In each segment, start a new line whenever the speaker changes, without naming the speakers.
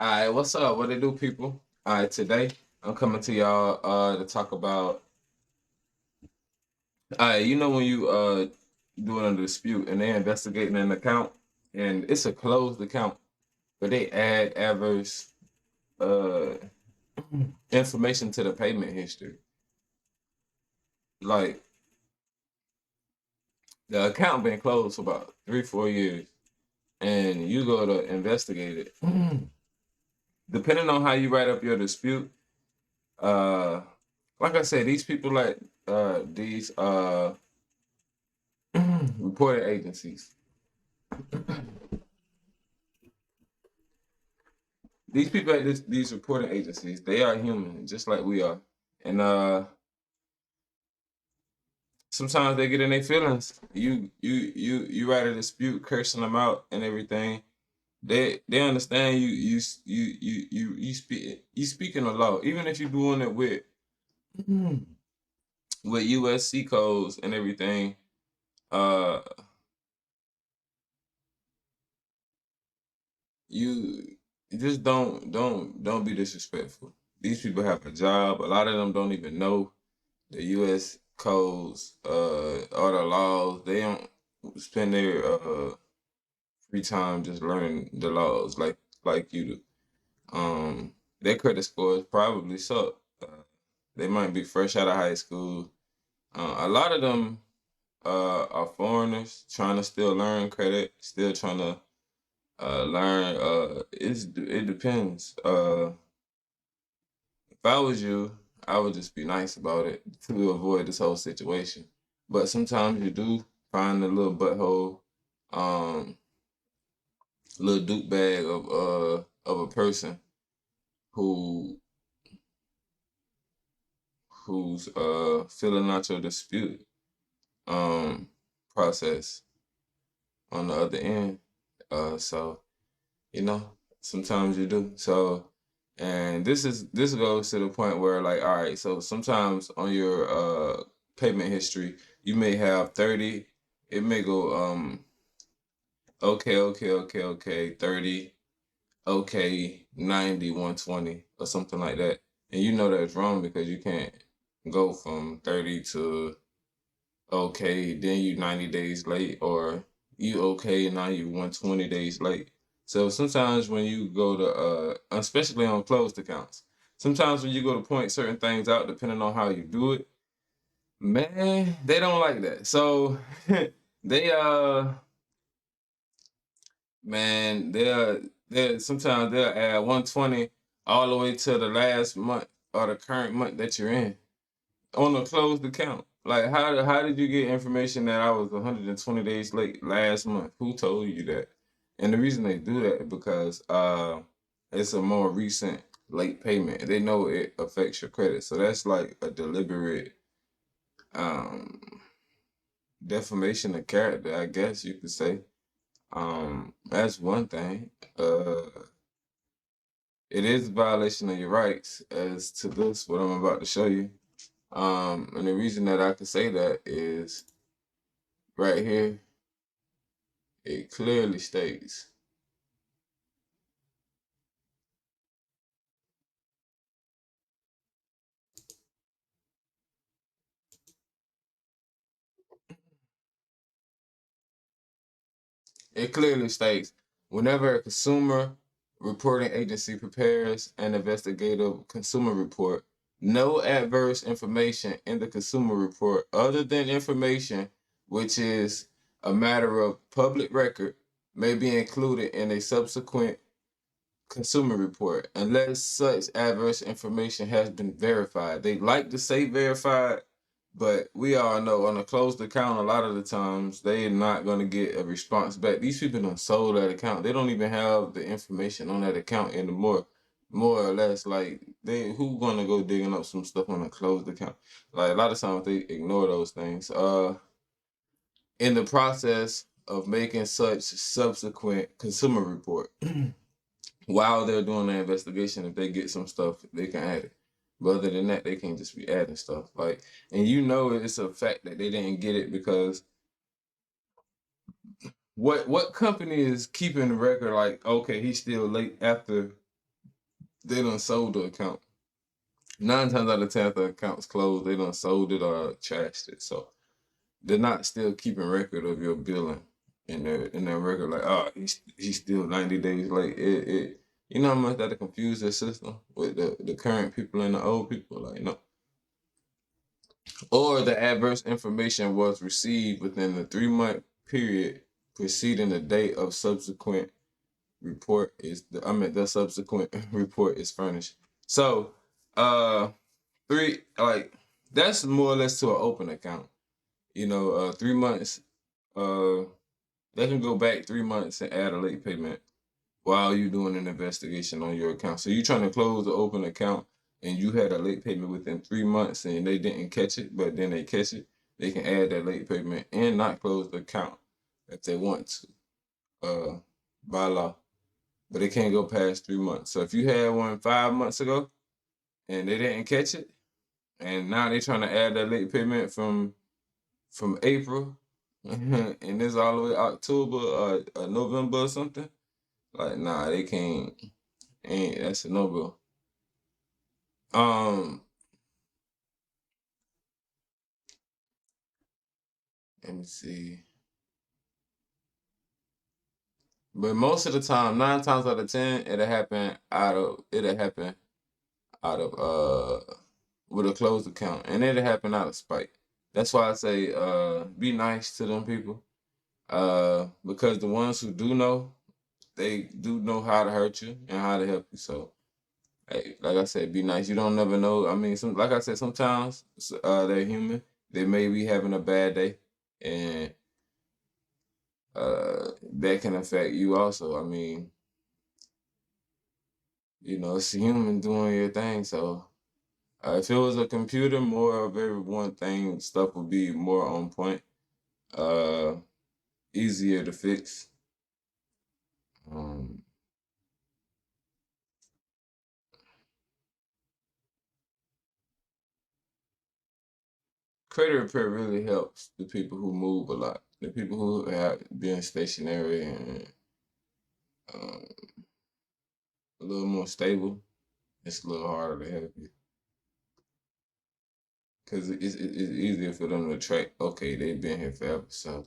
All right, what's up? What it do, people? All right, today I'm coming to y'all to talk about. All right, you know when you doing a dispute and they're investigating an account and it's a closed account, but they add adverse uh information to the payment history. Like the account been closed for about 3-4 years, and you go to investigate it. Depending on how you write up your dispute, uh, like I said, these people like these reporting agencies. These people at these reporting agencies, they are human, just like we are. And sometimes they get in their feelings. You write a dispute, cursing them out and everything. They understand you speaking the law, even if you're doing it with USC codes and everything. Uh, you just don't be disrespectful. These people have a job. A lot of them don't even know the U.S. codes, all the laws. They don't spend their free time just learning the laws like you do. Their credit scores probably suck. They might be fresh out of high school. A lot of them are foreigners trying to still learn credit, still trying to learn. It depends. If I was you, I would just be nice about it to avoid this whole situation. But sometimes you do find a little butthole, um, little dupe bag of a person who who's filling out your dispute um process on the other end. So you know, sometimes you do. So and this goes to the point where like, all right, so sometimes on your payment history, you may have 30, it may go okay, 30, okay, 90, 120 or something like that. And you know that's wrong because you can't go from 30 to okay, then you 90 days late, or you okay and now you 120 days late. So sometimes when you go to especially on closed accounts, sometimes when you go to point certain things out, depending on how you do it, man, they don't like that. So they man, they'll sometimes they'll add 120 all the way to the last month or the current month that you're in on a closed account. Like how did you get information that I was 120 days late last month? Who told you that? And the reason they do that is because it's a more recent late payment. They know it affects your credit. So that's like a deliberate um defamation of character, I guess you could say. That's one thing. It is a violation of your rights as to this what I'm about to show you. And the reason that I can say that is right here, it clearly states. It clearly states whenever a consumer reporting agency prepares an investigative consumer report, no adverse information in the consumer report other than information which is a matter of public record may be included in a subsequent consumer report unless such adverse information has been verified. They like to say verified, but we all know on a closed account, a lot of the times they're not going to get a response back. These people done sold that account. They don't even have the information on that account anymore. More or less, like they who gonna go digging up some stuff on a closed account? Like a lot of times they ignore those things. In the process of making such subsequent consumer report. While they're doing the investigation, if they get some stuff, they can add it. But other than that, they can't just be adding stuff. Like, and you know it's a fact that they didn't get it because what company is keeping the record like, okay, he's still late after they done sold the account. 9 times out of 10, if the account's closed, they done sold it or trashed it. So they're not still keeping record of your billing in their record. Like, oh, he's still 90 days late. You know how much that'll confuse their system with the current people and the old people. Like, no. Or the adverse information was received within the 3-month period preceding the date of subsequent report the subsequent report is furnished. So, that's more or less to an open account. 3 months. They can go back 3 months and add a late payment while you're doing an investigation on your account. So you're trying to close the open account and you had a late payment within 3 months and they didn't catch it, but then they catch it, they can add that late payment and not close the account if they want to, by law. But they can't go past 3 months. So if you had one 5 months ago and they didn't catch it, and now they're trying to add that late payment from April, and this all the way October or November or something, like, nah, they can't. Ain't That's a no go. Let me see. But most of the time, 9 times out of 10, it'll happen out of with a closed account, and it'll happen out of spite. That's why I say be nice to them people, because the ones who do know, they do know how to hurt you and how to help you. So, hey, like I said, be nice. You don't never know. I mean, like I said, sometimes they're human. They may be having a bad day, and that can affect you also. I mean, it's a human doing your thing. So if it was a computer, more of every one thing, stuff would be more on point, uh, easier to fix. Um, Credit repair really helps the people who move a lot, the people who have been stationary and um, a little more stable. It's a little harder to help you because it's easier for them to track. Okay, they've been here forever, so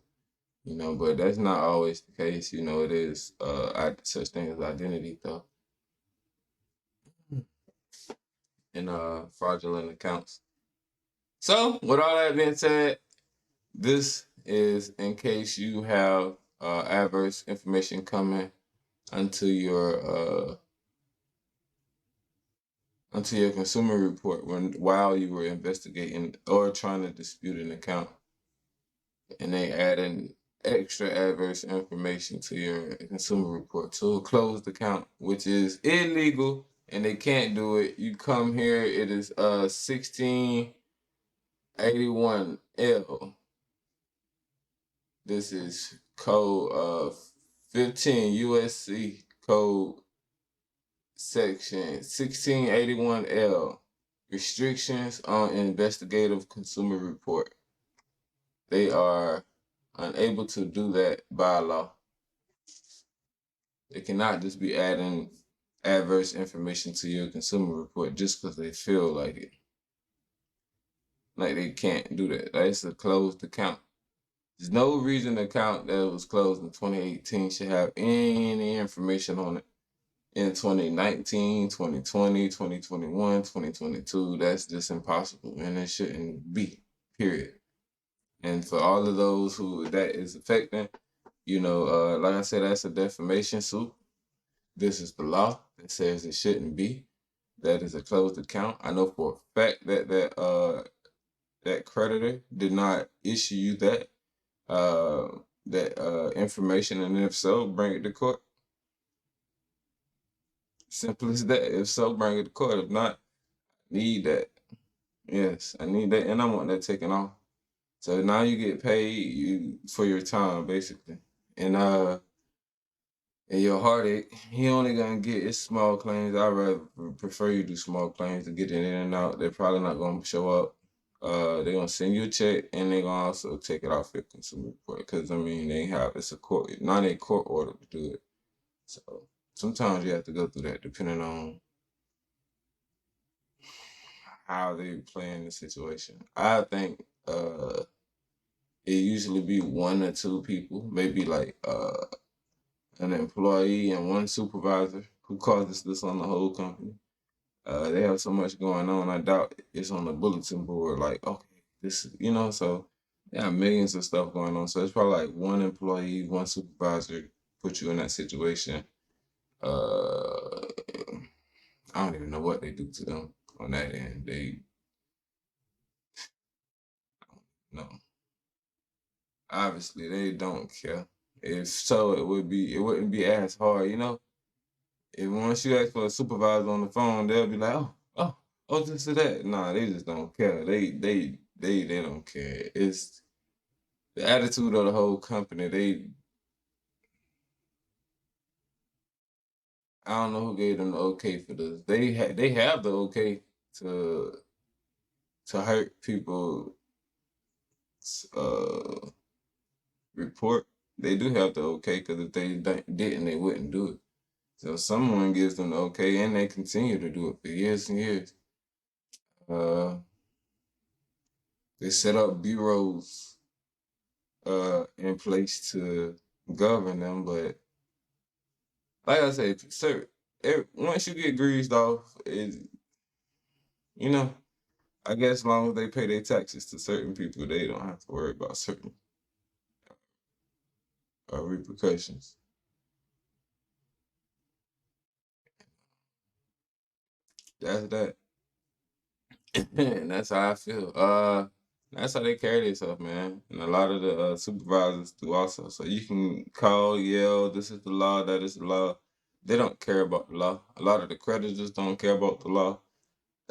but that's not always the case. It is such thing as identity theft and fraudulent accounts. So, with all that being said, this is in case you have adverse information coming onto your consumer report while you were investigating or trying to dispute an account, and they add in extra adverse information to your consumer report to a closed account, which is illegal, and they can't do it. You come here, it is 1681L. This is code 15 USC code section 1681L, restrictions on investigative consumer report. They are unable to do that by law. They cannot just be adding adverse information to your consumer report just because they feel like it. Like, they can't do that. That's a closed account. There's no reason the account that was closed in 2018 should have any information on it in 2019, 2020, 2021, 2022. That's just impossible, and it shouldn't be, period. And for all of those who that is affecting, like I said, that's a defamation suit. This is the law that says it shouldn't be. That is a closed account. I know for a fact that that creditor did not issue you that information, and if so, bring it to court. Simple as that. If so, bring it to court. If not, need that. Yes, I need that, and I want that taken off. So now you get paid for your time, basically, and your heartache. He only gonna get it's small claims. I rather prefer you do small claims to get it in and out. They're probably not gonna show up. They're gonna send you a check, and they're gonna also take it off your consumer report because it's a court order to do it. So sometimes you have to go through that, depending on how they play in the situation. I think it usually be one or two people, maybe like an employee and one supervisor who causes this on the whole company. They have so much going on. I doubt it's on the bulletin board. Like, okay, this, so they have millions of stuff going on. So it's probably like one employee, one supervisor put you in that situation. Uh, I don't even know what they do to them on that end. They, no, obviously they don't care. If so, it wouldn't be as hard, If once you ask for a supervisor on the phone, they'll be like, oh, this or that. Nah, they just don't care. They don't care. It's the attitude of the whole company. I don't know who gave them the okay for this. They have the okay to hurt people's uh report. They do have the okay because if they didn't, they wouldn't do it. So someone gives them the okay, and they continue to do it for years and years. Uh, they set up bureaus in place to govern them, but like I said, sir, once you get greased off, you know, I guess as long as they pay their taxes to certain people, they don't have to worry about certain repercussions. That's that. And that's how I feel. That's how they carry themselves, man. And a lot of the supervisors do also. So you can call, yell, this is the law, that is the law. They don't care about the law. A lot of the creditors don't care about the law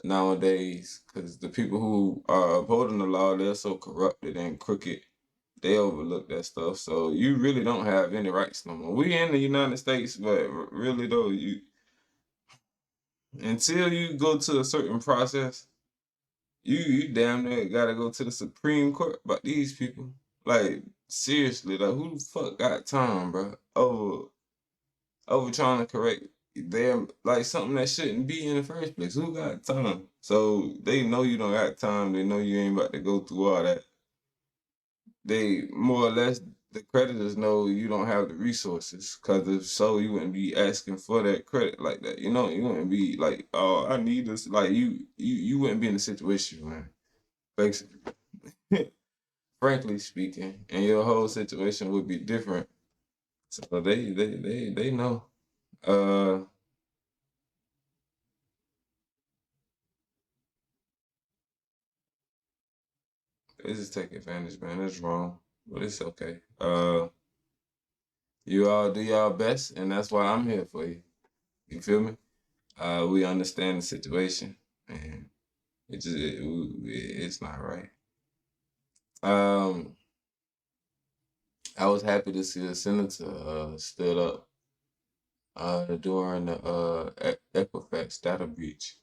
nowadays because the people who are upholding the law, they're so corrupted and crooked. They overlook that stuff. So you really don't have any rights no more. We in the United States, but really though, until you go to a certain process, you damn near gotta go to the Supreme Court about these people. Like seriously, like who the fuck got time, bro? Over trying to correct them like something that shouldn't be in the first place. Who got time? So they know you don't got time. They know you ain't about to go through all that. They more or less the creditors know you don't have the resources. Cause if so, you wouldn't be asking for that credit like that. You wouldn't be like, oh, I need this. Like you wouldn't be in a situation, man. Basically. Frankly speaking, and your whole situation would be different. So they know. Uh, they just take advantage, man. That's wrong, but it's okay. You all do y'all best, and that's why I'm here for you. You feel me? We understand the situation, and it's not right. Um, I was happy to see the senator stood up during the Equifax data breach.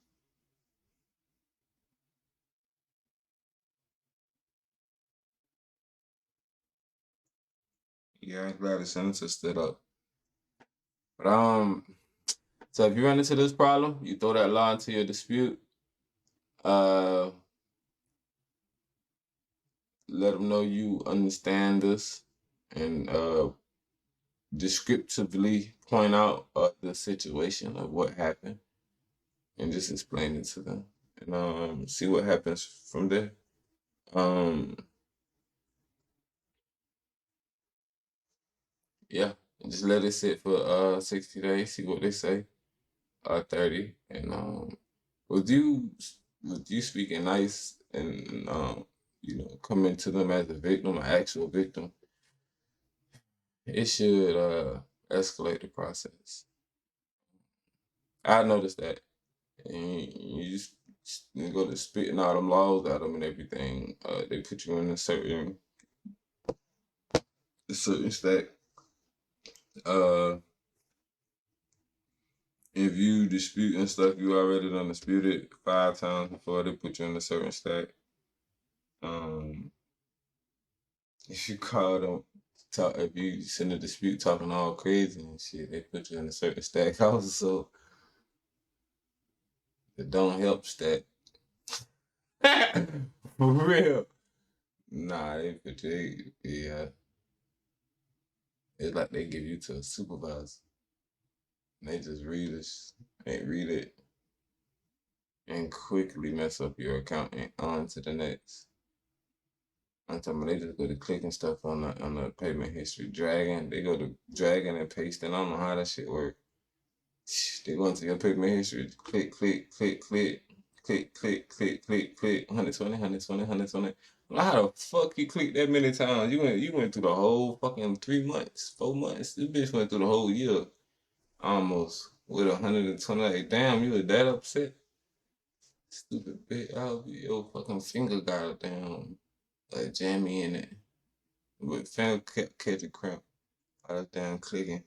Yeah, I'm glad the senator stood up. But so if you run into this problem, you throw that law into your dispute. Uh, let them know you understand this, and descriptively point out the situation of what happened, and just explain it to them, and see what happens from there. Um, yeah, and just let it sit for 60 days. See what they say. 30, and with you with you speaking nice and coming to them as a victim, an actual victim, it should escalate the process. I noticed that. And you go to spitting all them laws at them and everything. They put you in a certain stack. Uh, if you dispute and stuff, you already done disputed 5 times before they put you in a certain stack. Um, if you call them, if you send a dispute talking all crazy and shit, they put you in a certain stack also. So it don't help stat. For real. Nah, yeah. It's like they give you to a supervisor. And they just read it, and quickly mess up your account and on to the next. I'm talking about they just go to clicking stuff on the payment history, dragging. They go to dragging and pasting. I don't know how that shit work. They go into your payment history, click, click, click, click, click, click, click, click, click, 120, 120, 120. How the fuck you click that many times? You went through the whole fucking 3 months, 4 months. This bitch went through the whole year almost with 120. Like, damn, you was that upset? Stupid bitch. I hope your fucking finger got a damn jammy in it. But fam kept catching crap. I was damn clicking.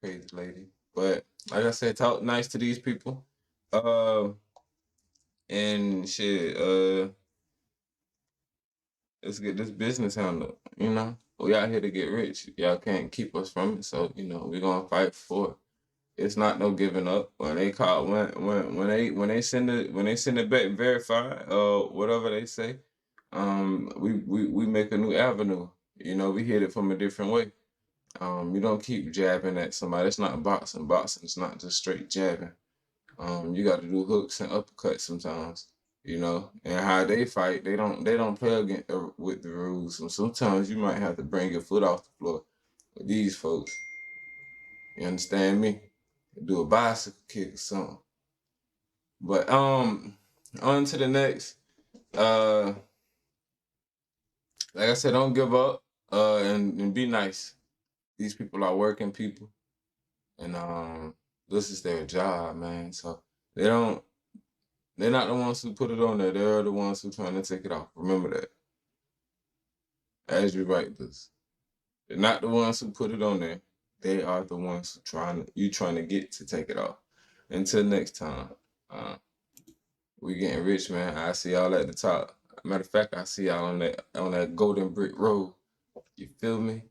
Crazy lady. But like I said, talk nice to these people. Uh, and shit, let's get this business handled, you know? We out here to get rich. Y'all can't keep us from it, so we're gonna fight for it. It's not no giving up. When they call when they send it back verified, whatever they say, we make a new avenue. We hit it from a different way. You don't keep jabbing at somebody. It's not boxing. Boxing is not just straight jabbing. You got to do hooks and uppercuts sometimes. And how they fight, they don't play against with the rules. And sometimes you might have to bring your foot off the floor. With these folks, you understand me? Do a bicycle kick or something. But on to the next. Uh, like I said, don't give up. And be nice. These people are working people, and this is their job, man. So they don't. They're not the ones who put it on there. They're the ones who trying to take it off. Remember that as you write this. They're not the ones who put it on there. They are the ones who trying to get to take it off. Until next time, we getting rich, man. I see y'all at the top. Matter of fact, I see y'all on that golden brick road. You feel me?